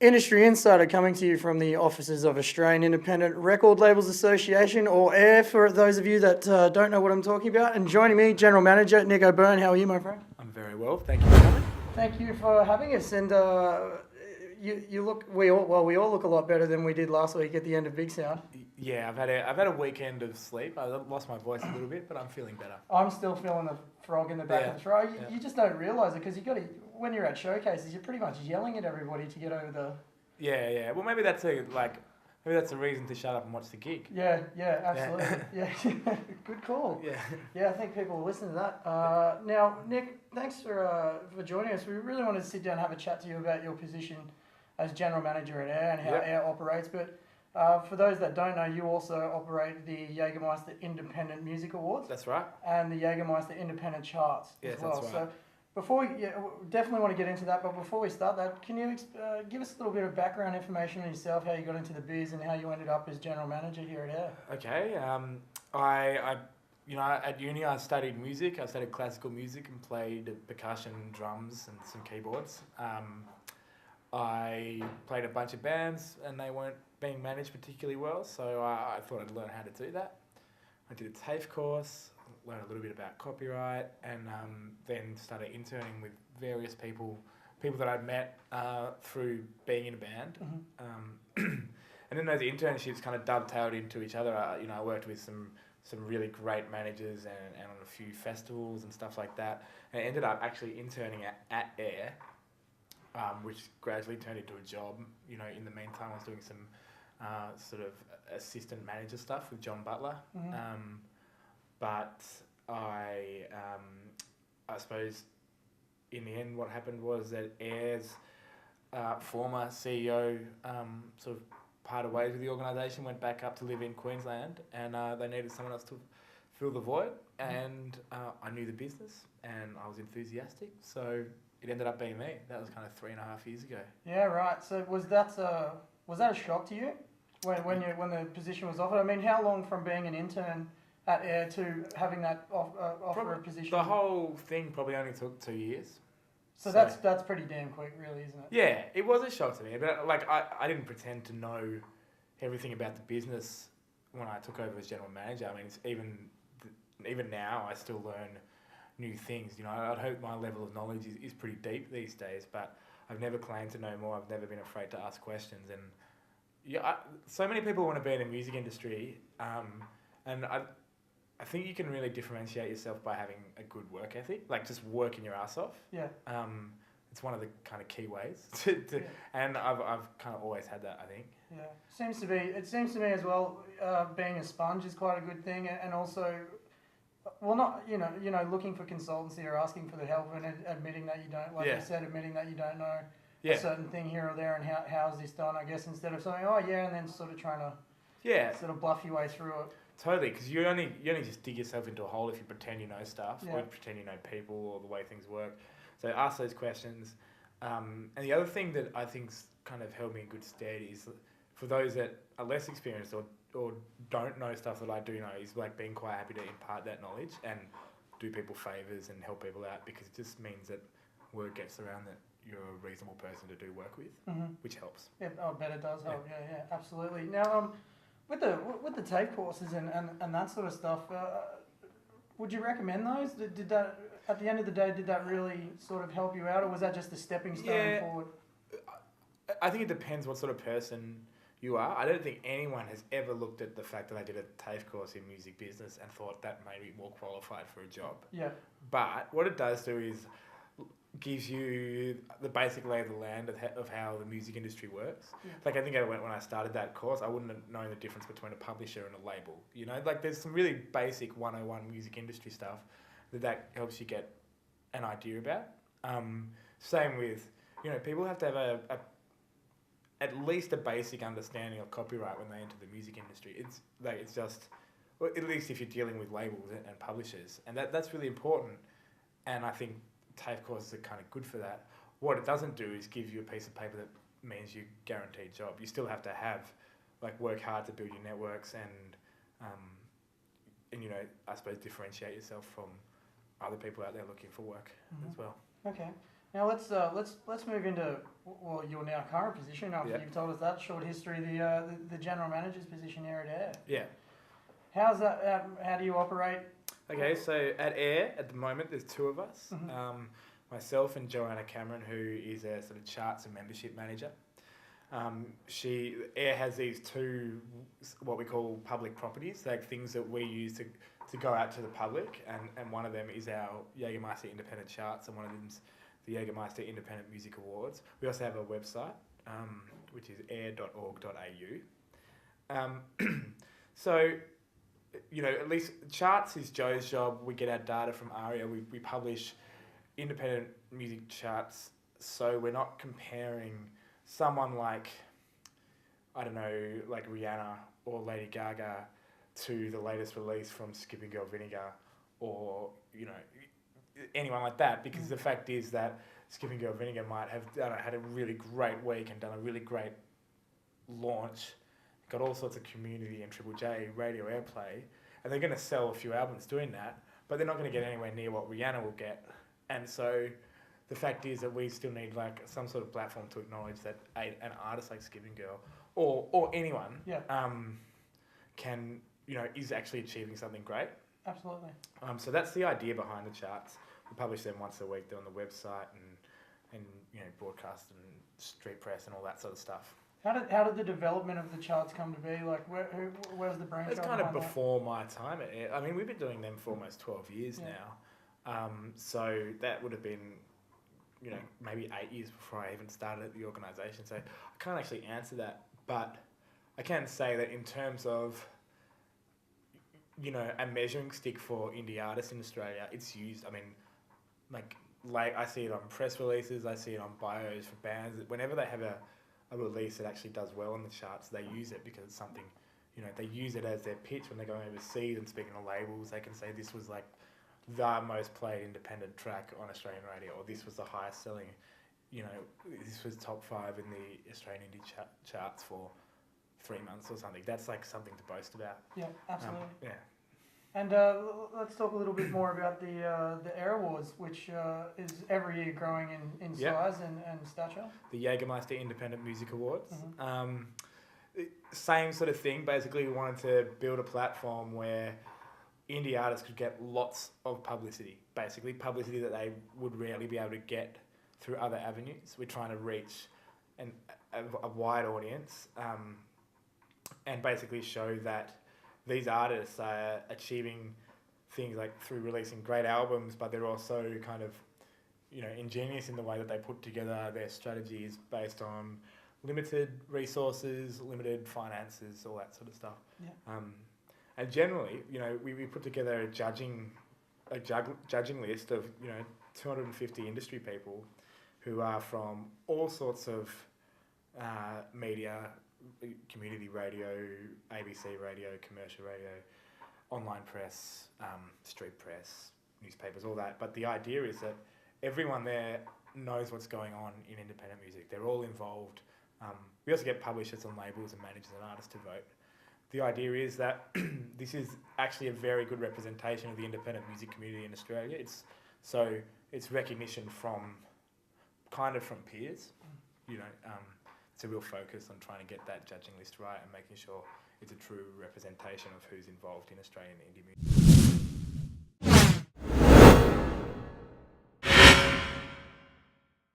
Industry Insider coming to you from the offices of Australian Independent Record Labels Association, or AIR for those of you that don't know what I'm talking about. And joining me, General Manager Nick O'Byrne. How are you, my friend? I'm very well, thank you for coming. Thank you for having us. And you look, we all look a lot better than we did last week at the end of Big Sound. Yeah, I've had a weekend of sleep. I lost my voice a little bit, but I'm feeling better. I'm still feeling the frog in the back of the throat. You just don't realise it because when you're at showcases, you're pretty much yelling at everybody to get over the. Yeah. Well, maybe that's a reason to shut up and watch the gig. Yeah, absolutely. Yeah, good call. Yeah, I think people will listen to that. Now, Nick, thanks for joining us. We really wanted to sit down and have a chat to you about your position as General Manager at AIR and how AIR operates. But for those that don't know, you also operate the Jagermeister Independent Music Awards. That's right. And the Jagermeister Independent Charts as well. That's right. So before we definitely want to get into that, but before we start that, can you give us a little bit of background information on yourself, how you got into the biz, and how you ended up as General Manager here at AIR? Okay. At uni I studied music. I studied classical music and played percussion, drums, and some keyboards. I played a bunch of bands and they weren't being managed particularly well, so I thought I'd learn how to do that. I did a TAFE course, learned a little bit about copyright, and then started interning with various people that I'd met through being in a band. Mm-hmm. And then those internships kind of dovetailed into each other. I worked with some really great managers and on a few festivals and stuff like that. And I ended up actually interning at AIR, which gradually turned into a job. In the meantime, I was doing some sort of assistant manager stuff with John Butler. Mm-hmm. But I suppose in the end what happened was that AIR's former CEO sort of parted ways with the organisation, went back up to live in Queensland, and they needed someone else to fill the void. And I knew the business and I was enthusiastic, so it ended up being me. That was kind of 3.5 years ago. Yeah, right. So was that a shock to you when the position was offered? I mean, how long from being an intern at AIR to having that offer a position? The whole thing probably only took 2 years. So that's pretty damn quick, really, isn't it? Yeah, it was a shock to me, but I didn't pretend to know everything about the business when I took over as general manager. I mean, it's even now I still learn new things. I'd hope my level of knowledge is pretty deep these days, but I've never claimed to know more. I've never been afraid to ask questions, and so many people want to be in the music industry, and I think you can really differentiate yourself by having a good work ethic, like just working your ass off. Yeah. It's one of the kind of key ways and I've kind of always had that, I think. Yeah. It seems to me as well, being a sponge is quite a good thing, and also, well, not, looking for consultancy or asking for the help and admitting that you don't, like you said, admitting that you don't know a certain thing here or there and how is this done, I guess, instead of saying, and then sort of trying to sort of bluff your way through it. Totally, because you only just dig yourself into a hole if you pretend you know stuff or pretend you know people or the way things work. So ask those questions. And the other thing that I think's kind of held me in good stead is for those that are less experienced or don't know stuff that I do know, is like being quite happy to impart that knowledge and do people favours and help people out, because it just means that word gets around that you're a reasonable person to do work with, which helps. Yeah, I bet it does help. Yeah, absolutely. Now, with the TAFE courses and that sort of stuff, would you recommend those? Did that, at the end of the day, did that really sort of help you out, or was that just a stepping stone forward? I think it depends what sort of person you are. I don't think anyone has ever looked at the fact that I did a TAFE course in music business and thought that made me more qualified for a job. Yeah. But what it does do is gives you the basic lay of the land of how the music industry works. Yeah. Like, I think when I started that course, I wouldn't have known the difference between a publisher and a label. There's some really basic 101 music industry stuff that helps you get an idea about. Same with, people have to have at least a basic understanding of copyright when they enter the music industry. It's just, well, at least if you're dealing with labels and publishers, and that's really important. And I think TAFE courses are kind of good for that. What it doesn't do is give you a piece of paper that means you guarantee a job. You still have to work hard to build your networks and I suppose differentiate yourself from other people out there looking for work as well. Okay. Now let's move into your now current position after you've told us that short history, the general manager's position here at Air. Yeah. How's that? How do you operate? Okay, so at Air at the moment there's two of us, myself and Joanna Cameron, who is a sort of charts and membership manager. Air has these two what we call public properties, like things that we use to go out to the public, and one of them is our Jagermeister Independent Charts, and one of them's the Jagermeister Independent Music Awards. We also have a website, which is air.org.au. So, at least charts is Joe's job. We get our data from ARIA. We publish independent music charts, so we're not comparing someone like, I don't know, like Rihanna or Lady Gaga to the latest release from Skipping Girl Vinegar or, anyone like that, because the fact is that Skipping Girl Vinegar might have had a really great week and done a really great launch, got all sorts of community and Triple J radio airplay, and they're going to sell a few albums doing that, but they're not going to get anywhere near what Rihanna will get. And so the fact is that we still need like some sort of platform to acknowledge that an artist like Skipping Girl or anyone can, is actually achieving something great. Absolutely. So that's the idea behind the charts. We publish them once a week. They're on the website and broadcast and street press and all that sort of stuff. How did the development of the charts come to be? Like, where's the brain? It's kind of before my time at Air. I mean, we've been doing them for almost 12 years now. So that would have been, maybe 8 years before I even started at the organisation. So I can't actually answer that, but I can say that in terms of, a measuring stick for indie artists in Australia, it's used. I mean, like I see it on press releases, I see it on bios for bands. Whenever they have a release that actually does well on the charts, they use it because it's something, they use it as their pitch when they're going overseas and speaking to labels. They can say this was like the most played independent track on Australian radio, or this was the highest selling, this was top 5 in the Australian indie charts for 3 months or something. That's like something to boast about. Yeah, absolutely. And let's talk a little bit more about the Air Awards, which is every year growing in size and stature. The Jagermeister Independent Music Awards. Same sort of thing. Basically, we wanted to build a platform where indie artists could get lots of publicity. Basically, publicity that they would rarely be able to get through other avenues. We're trying to reach a wide audience and basically show that these artists are achieving things like through releasing great albums, but they're also kind of, ingenious in the way that they put together their strategies based on limited resources, limited finances, all that sort of stuff. Yeah. And generally, we put together a judging list of, 250 industry people who are from all sorts of media, community radio, ABC radio, commercial radio, online press, street press, newspapers, all that. But the idea is that everyone there knows what's going on in independent music. They're all involved. We also get publishers and labels and managers and artists to vote. The idea is that this is actually a very good representation of the independent music community in Australia. It's recognition from peers, it's a real focus on trying to get that judging list right and making sure it's a true representation of who's involved in Australian indie music.